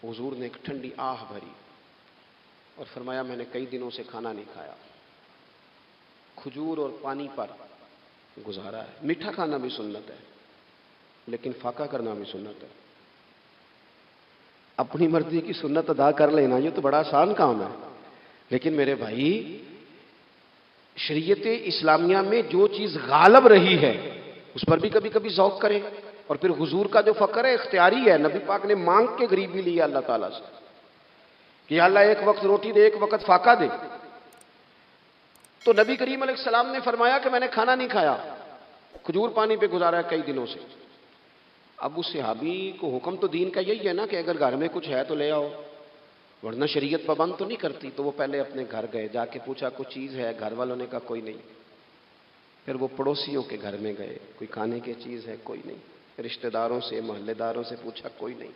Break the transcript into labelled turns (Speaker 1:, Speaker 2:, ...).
Speaker 1: हुजूर ने एक ठंडी आह भरी और फरमाया मैंने कई दिनों से खाना नहीं खाया, खजूर और पानी पर गुजारा है। मीठा खाना भी सुन्नत है, लेकिन फाका करना भी सुन्नत है। अपनी मर्जी की सुन्नत अदा कर लेना ये तो बड़ा आसान काम है, लेकिन मेरे भाई शरीयत इस्लामिया में जो चीज गालब रही है उस पर भी कभी कभी ज़ौक़ करें। और फिर हुजूर का जो फकर है इख्तियारी है, नबी पाक ने मांग के गरीबी ली अल्लाह ताला से कि अल्लाह एक वक्त रोटी दे, एक वक्त फाका दे। तो नबी करीम अलैहिस्सलाम ने फरमाया कि मैंने खाना नहीं खाया, खजूर पानी पे गुजारा है कई दिनों से। अब उस सहाबी को हुक्म तो दीन का यही है ना कि अगर घर में कुछ है तो ले आओ, वरना शरीयत पाबंद तो नहीं करती। तो वो पहले अपने घर गए, जाके पूछा कुछ चीज़ है, घर वालों ने कहा कोई नहीं। फिर वो पड़ोसियों के घर में गए, कोई खाने की चीज़ है, कोई नहीं। रिश्तेदारों से, मोहल्लेदारों से पूछा, कोई नहीं।